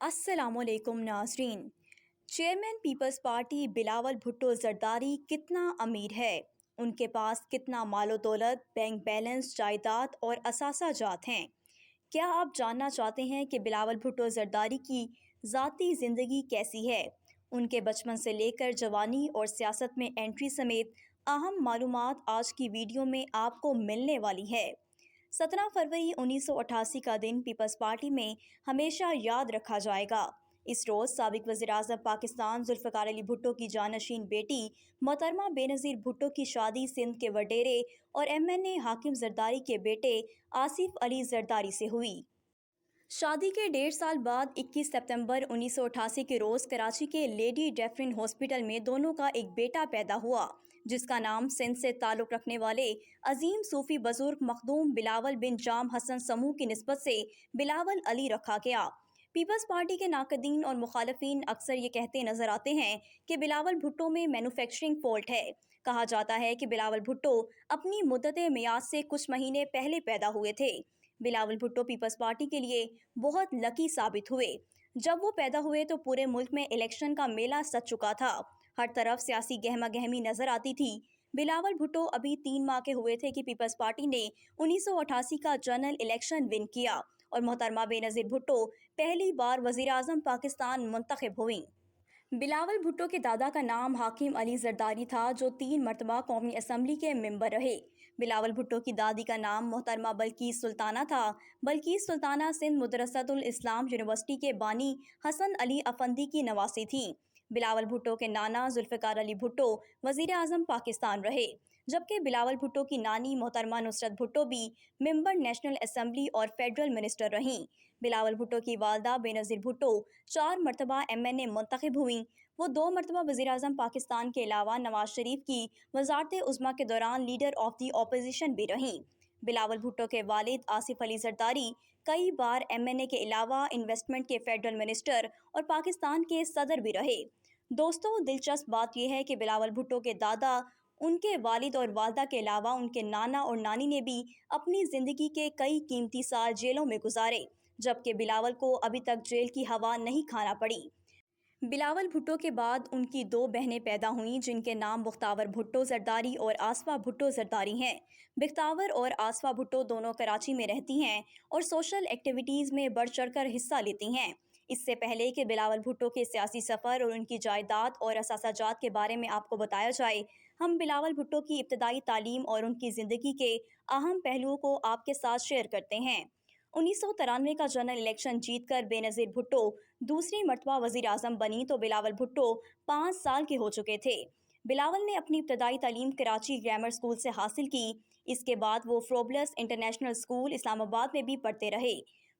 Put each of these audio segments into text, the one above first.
السلام علیکم ناظرین۔ چیئرمین پیپلز پارٹی بلاول بھٹو زرداری کتنا امیر ہے؟ ان کے پاس کتنا مال و دولت، بینک بیلنس، جائیداد اور اثاثہ جات ہیں؟ کیا آپ جاننا چاہتے ہیں کہ بلاول بھٹو زرداری کی ذاتی زندگی کیسی ہے؟ ان کے بچپن سے لے کر جوانی اور سیاست میں انٹری سمیت اہم معلومات آج کی ویڈیو میں آپ کو ملنے والی ہے۔ 17 فروری 1988 کا دن پیپلز پارٹی میں ہمیشہ یاد رکھا جائے گا۔ اس روز سابق وزیر اعظم پاکستان ذوالفقار علی بھٹو کی جانشین بیٹی محترمہ بے نظیر بھٹو کی شادی سندھ کے وڈیرے اور MNA حاکم زرداری کے بیٹے آصف علی زرداری سے ہوئی۔ شادی کے 1.5 سال بعد 21 ستمبر 1988 کے روز کراچی کے لیڈی ڈیفرن ہاسپٹل میں دونوں کا ایک بیٹا پیدا ہوا، جس کا نام سندھ سے تعلق رکھنے والے عظیم صوفی بزرگ مخدوم بلاول بن جام حسن سمو کی نسبت سے بلاول علی رکھا گیا۔ پیپلز پارٹی کے ناقدین اور مخالفین اکثر یہ کہتے نظر آتے ہیں کہ بلاول بھٹو میں مینوفیکچرنگ فالٹ ہے۔ کہا جاتا ہے کہ بلاول بھٹو اپنی مدت میعاد سے کچھ مہینے پہلے پیدا ہوئے تھے۔ بلاول بھٹو پیپلز پارٹی کے لیے بہت لکی ثابت ہوئے۔ جب وہ پیدا ہوئے تو پورے ملک میں الیکشن کا میلہ سج چکا تھا، ہر طرف سیاسی گہما گہمی نظر آتی تھی۔ بلاول بھٹو ابھی 3 ماہ کے ہوئے تھے کہ پیپلز پارٹی نے 1988 کا جنرل الیکشن ون کیا اور محترمہ بے نظیر بھٹو پہلی بار وزیر اعظم پاکستان منتخب ہوئیں۔ بلاول بھٹو کے دادا کا نام حاکم علی زرداری تھا، جو 3 مرتبہ قومی اسمبلی کے ممبر رہے۔ بلاول بھٹو کی دادی کا نام محترمہ بلقیس سلطانہ تھا۔ بلقیس سلطانہ سندھ مدرسۃ الاسلام یونیورسٹی کے بانی حسن علی افندی کی نواسی تھیں۔ بلاول بھٹو کے نانا ذوالفقار علی بھٹو وزیر اعظم پاکستان رہے، جبکہ بلاول بھٹو کی نانی محترمہ نصرت بھٹو بھی ممبر نیشنل اسمبلی اور فیڈرل منسٹر رہیں۔ بلاول بھٹو کی والدہ بے نظیر بھٹو 4 مرتبہ MNA منتخب ہوئیں۔ وہ 2 مرتبہ وزیر اعظم پاکستان کے علاوہ نواز شریف کی وزارت عظمیٰ کے دوران لیڈر آف دی اپوزیشن بھی رہیں۔ بلاول بھٹو کے والد آصف علی زرداری کئی بار MNA کے علاوہ انویسٹمنٹ کے فیڈرل منسٹر اور پاکستان کے صدر بھی رہے۔ دوستو، دلچسپ بات یہ ہے کہ بلاول بھٹو کے دادا، ان کے والد اور والدہ کے علاوہ ان کے نانا اور نانی نے بھی اپنی زندگی کے کئی قیمتی سال جیلوں میں گزارے، جبکہ بلاول کو ابھی تک جیل کی ہوا نہیں کھانا پڑی۔ بلاول بھٹو کے بعد ان کی 2 بہنیں پیدا ہوئیں، جن کے نام بختاور بھٹو زرداری اور آصفہ بھٹو زرداری ہیں۔ بختاور اور آصفہ بھٹو دونوں کراچی میں رہتی ہیں اور سوشل ایکٹیویٹیز میں بڑھ چڑھ کر حصہ لیتی ہیں۔ اس سے پہلے کہ بلاول بھٹو کے سیاسی سفر اور ان کی جائیداد اور اثاثہ جات کے بارے میں آپ کو بتایا جائے، ہم بلاول بھٹو کی ابتدائی تعلیم اور ان کی زندگی کے اہم پہلوؤں کو آپ کے ساتھ شیئر کرتے ہیں۔ 1993 کا جنرل الیکشن جیت کر بے نظیر بھٹو دوسری مرتبہ وزیر اعظم بنی تو بلاول بھٹو 5 سال کے ہو چکے تھے۔ بلاول نے اپنی ابتدائی تعلیم کراچی گرامر اسکول سے حاصل کی۔ اس کے بعد وہ فروبلس انٹرنیشنل اسکول اسلام آباد میں بھی پڑھتے رہے۔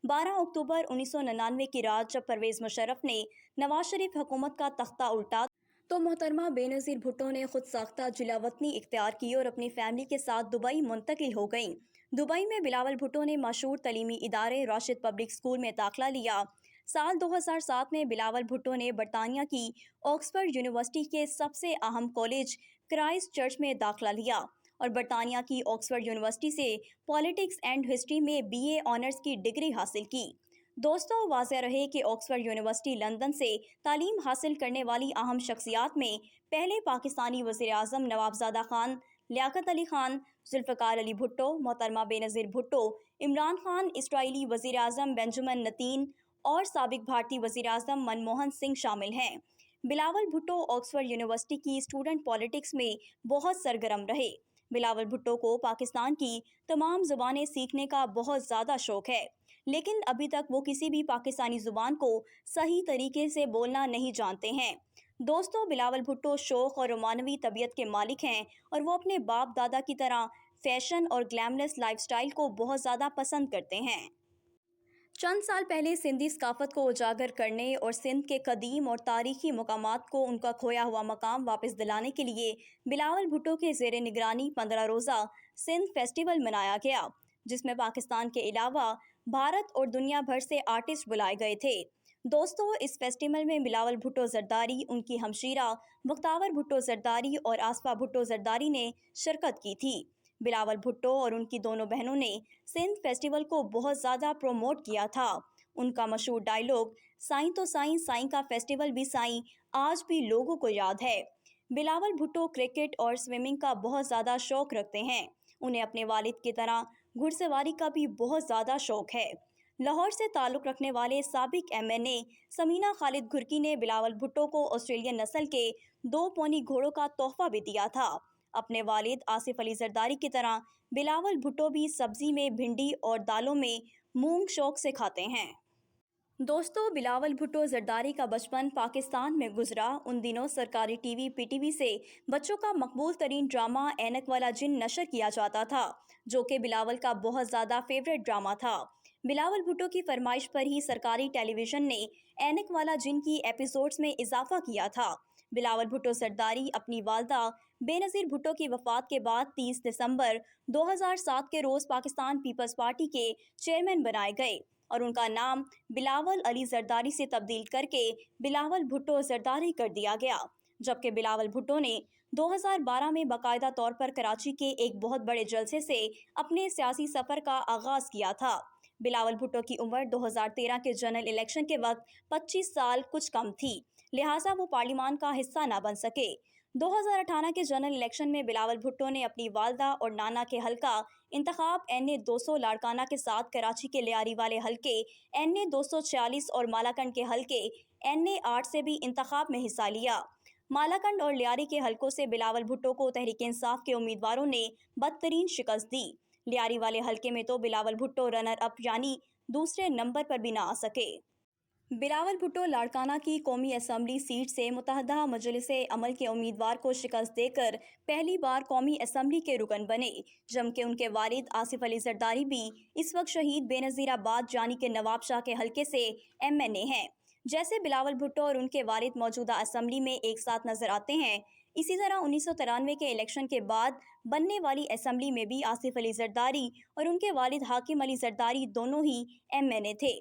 12 اکتوبر 1999 کی رات جب پرویز مشرف نے نواز شریف حکومت کا تختہ الٹا تو محترمہ بے نظیر بھٹو نے خود ساختہ جلا وطنی اختیار کی اور اپنی فیملی کے ساتھ دبئی منتقل ہو گئیں۔ دبئی میں بلاول بھٹو نے مشہور تعلیمی ادارے راشد پبلک اسکول میں داخلہ لیا۔ سال 2007 میں بلاول بھٹو نے برطانیہ کی آکسفورڈ یونیورسٹی کے سب سے اہم کالج کرائسٹ چرچ میں داخلہ لیا اور برطانیہ کی آکسفورڈ یونیورسٹی سے پالیٹکس اینڈ ہسٹری میں BA آنرز کی ڈگری حاصل کی۔ دوستو، واضح رہے کہ آکسفورڈ یونیورسٹی لندن سے تعلیم حاصل کرنے والی اہم شخصیات میں پہلے پاکستانی وزیر اعظم نوابزادہ خان، لیاقت علی خان، ذوالفقار علی بھٹو، محترمہ بے نظیر بھٹو، عمران خان، اسرائیلی وزیر اعظم بنجمن نتین اور سابق بھارتی وزیر اعظم منموہن سنگھ شامل ہیں۔ بلاول بھٹو آکسفورڈ یونیورسٹی کی اسٹوڈنٹ پالیٹکس میں بہت سرگرم رہے۔ بلاول بھٹو کو پاکستان کی تمام زبانیں سیکھنے کا بہت زیادہ شوق ہے، لیکن ابھی تک وہ کسی بھی پاکستانی زبان کو صحیح طریقے سے بولنا نہیں جانتے ہیں۔ دوستو، بلاول بھٹو شوق اور رومانوی طبیعت کے مالک ہیں اور وہ اپنے باپ دادا کی طرح فیشن اور گلیمرس لائف سٹائل کو بہت زیادہ پسند کرتے ہیں۔ چند سال پہلے سندھی ثقافت کو اجاگر کرنے اور سندھ کے قدیم اور تاریخی مقامات کو ان کا کھویا ہوا مقام واپس دلانے کے لیے بلاول بھٹو کے زیر نگرانی 15 روزہ سندھ فیسٹیول منایا گیا، جس میں پاکستان کے علاوہ بھارت اور دنیا بھر سے آرٹسٹ بلائے گئے تھے۔ دوستو، اس فیسٹیول میں بلاول بھٹو زرداری، ان کی ہمشیرہ بختاور بھٹو زرداری اور آصفہ بھٹو زرداری نے شرکت کی تھی۔ بلاول بھٹو اور ان کی دونوں بہنوں نے سندھ فیسٹیول کو بہت زیادہ پروموٹ کیا تھا ان کا مشہور ڈائیلاگ "سائیں تو سائیں، سائیں کا فیسٹیول بھی سائیں" آج بھی لوگوں کو یاد ہے۔ بلاول بھٹو کرکٹ اور سوئمنگ کا بہت زیادہ شوق رکھتے ہیں۔ انہیں اپنے والد کی طرح گھڑ سواری کا بھی بہت زیادہ شوق ہے۔ لاہور سے تعلق رکھنے والے سابق MNA سمینہ خالد گھرکی نے بلاول بھٹو کو آسٹریلین نسل کے 2 پونی گھوڑوں کا تحفہ بھی دیا تھا۔ اپنے والد آصف علی زرداری کی طرح بلاول بھٹو بھی سبزی میں بھنڈی اور دالوں میں مونگ شوق سے کھاتے ہیں۔ دوستو، بلاول بھٹو زرداری کا بچپن پاکستان میں گزرا۔ ان دنوں سرکاری ٹی وی PTV سے بچوں کا مقبول ترین ڈرامہ اینک والا جن نشر کیا جاتا تھا، جو کہ بلاول کا بہت زیادہ فیوریٹ ڈرامہ تھا۔ بلاول بھٹو کی فرمائش پر ہی سرکاری ٹیلی ویژن نے اینک والا جن کی ایپیسوڈز میں اضافہ کیا تھا۔ بلاول بھٹو زرداری اپنی والدہ بے نظیر بھٹو کی وفات کے بعد 30 دسمبر 2007 کے روز پاکستان پیپلز پارٹی کے چیئرمین بنائے گئے اور ان کا نام بلاول علی زرداری سے تبدیل کر کے بلاول بھٹو زرداری کر دیا گیا، جبکہ بلاول بھٹو نے 2012 میں باقاعدہ طور پر کراچی کے ایک بہت بڑے جلسے سے اپنے سیاسی سفر کا آغاز کیا تھا۔ بلاول بھٹو کی عمر 2013 کے جنرل الیکشن کے وقت 25 سال کچھ کم تھی، لہٰذا وہ پارلیمان کا حصہ نہ بن سکے۔ 2018 کے جنرل الیکشن میں بلاول بھٹو نے اپنی والدہ اور نانا کے حلقہ انتخاب NA 200 لاڑکانہ کے ساتھ کراچی کے لیاری والے حلقے NA 246 اور مالاکنڈ کے حلقے NA 8 سے بھی انتخاب میں حصہ لیا۔ مالاکنڈ اور لیاری کے حلقوں سے بلاول بھٹو کو تحریک انصاف کے امیدواروں نے بدترین شکست دی۔ لیاری والے حلقے میں تو بلاول بھٹو رنر اپ یعنی دوسرے نمبر پر بھی نہ آ سکے۔ بلاول بھٹو لاڑکانہ کی قومی اسمبلی سیٹ سے متحدہ مجلس عمل کے امیدوار کو شکست دے کر پہلی بار قومی اسمبلی کے رکن بنے، جبکہ ان کے والد آصف علی زرداری بھی اس وقت شہید بے نظیر آباد یعنی کہ نواب شاہ کے حلقے سے MNA ہیں۔ جیسے بلاول بھٹو اور ان کے والد موجودہ اسمبلی میں ایک ساتھ نظر آتے ہیں، اسی طرح 1993 کے الیکشن کے بعد بننے والی اسمبلی میں بھی آصف علی زرداری اور ان کے والد حاکم علی زرداری دونوں ہی MNA تھے۔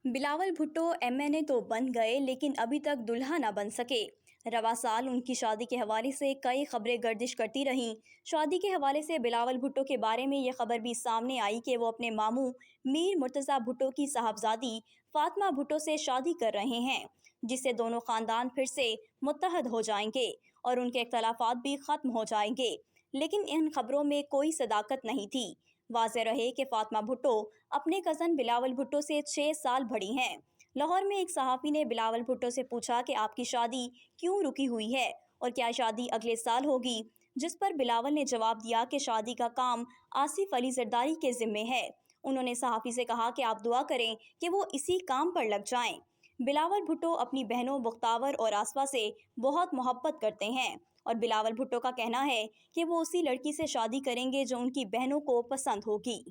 بلاول بھٹو MNA تو بن گئے لیکن ابھی تک دلہا نہ بن سکے۔ رواں سال ان کی شادی کے حوالے سے کئی خبریں گردش کرتی رہیں۔ شادی کے حوالے سے بلاول بھٹو کے بارے میں یہ خبر بھی سامنے آئی کہ وہ اپنے ماموں میر مرتضیٰ بھٹو کی صاحبزادی فاطمہ بھٹو سے شادی کر رہے ہیں، جس سے دونوں خاندان پھر سے متحد ہو جائیں گے اور ان کے اختلافات بھی ختم ہو جائیں گے، لیکن ان خبروں میں کوئی صداقت نہیں تھی۔ واضح رہے کہ فاطمہ بھٹو اپنے کزن بلاول بھٹو سے 6 سال بڑی ہیں۔ لاہور میں ایک صحافی نے بلاول بھٹو سے پوچھا کہ آپ کی شادی کیوں رکی ہوئی ہے اور کیا شادی اگلے سال ہوگی، جس پر بلاول نے جواب دیا کہ شادی کا کام آصف علی زرداری کے ذمے ہے۔ انہوں نے صحافی سے کہا کہ آپ دعا کریں کہ وہ اسی کام پر لگ جائیں۔ بلاول بھٹو اپنی بہنوں بختاور اور آسفا سے بہت محبت کرتے ہیں اور بلاول بھٹو کا کہنا ہے کہ وہ اسی لڑکی سے شادی کریں گے جو ان کی بہنوں کو پسند ہوگی۔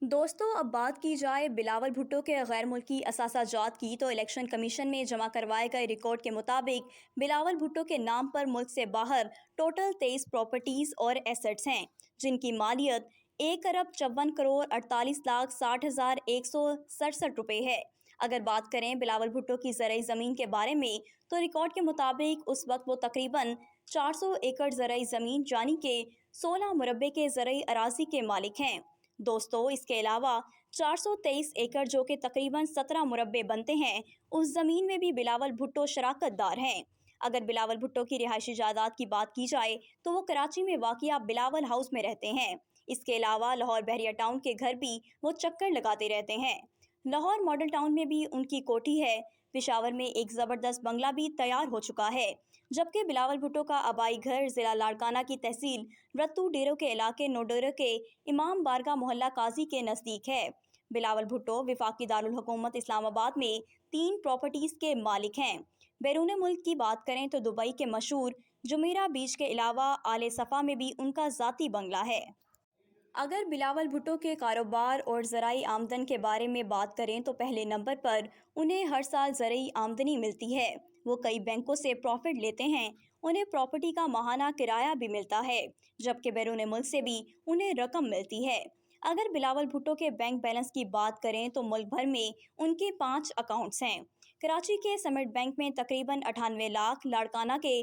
دوستو، اب بات کی جائے بلاول بھٹو کے غیر ملکی اثاثہ جات کی تو الیکشن کمیشن میں جمع کروائے گئے ریکارڈ کے مطابق بلاول بھٹو کے نام پر ملک سے باہر ٹوٹل 23 پراپرٹیز اور ایسٹس ہیں، جن کی مالیت 1,54,68,60,167 روپے ہے۔ اگر بات کریں بلاول بھٹو کی زرعی زمین کے بارے میں تو ریکارڈ کے مطابق اس وقت وہ تقریباً 400 ایکڑ زرعی زمین یعنی کہ 16 مربع کے زرعی اراضی کے مالک ہیں۔ دوستو، اس کے علاوہ 423 ایکڑ جو کہ تقریباً 17 مربع بنتے ہیں، اس زمین میں بھی بلاول بھٹو شراکت دار ہیں۔ اگر بلاول بھٹو کی رہائشی جائیداد کی بات کی جائے تو وہ کراچی میں واقع بلاول ہاؤس میں رہتے ہیں۔ اس کے علاوہ لاہور بحریہ ٹاؤن کے گھر بھی وہ چکر لگاتے رہتے ہیں۔ لاہور ماڈل ٹاؤن میں بھی ان کی کوٹھی ہے۔ پشاور میں ایک زبردست بنگلہ بھی تیار ہو چکا ہے، جبکہ بلاول بھٹو کا آبائی گھر ضلع لاڑکانہ کی تحصیل رتو ڈیرو کے علاقے نوڈیرو کے امام بارگاہ محلہ قاضی کے نزدیک ہے۔ بلاول بھٹو وفاقی دارالحکومت اسلام آباد میں 3 پراپرٹیز کے مالک ہیں۔ بیرون ملک کی بات کریں تو دبئی کے مشہور جمیرہ بیچ کے علاوہ آل صفا میں بھی ان کا ذاتی بنگلہ ہے۔ اگر بلاول بھٹو کے کاروبار اور زرعی آمدن کے بارے میں بات کریں تو پہلے نمبر پر انہیں ہر سال زرعی آمدنی ملتی ہے۔ وہ کئی بینکوں سے پروفٹ لیتے ہیں، انہیں پراپرٹی کا ماہانہ کرایہ بھی ملتا ہے، جبکہ بیرون ملک سے بھی انہیں رقم ملتی ہے۔ اگر بلاول بھٹو کے بینک بیلنس کی بات کریں تو ملک بھر میں ان کے 5 اکاؤنٹس ہیں۔ کراچی کے سمٹ بینک میں تقریباً 98 لاکھ، لاڑکانہ کے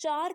4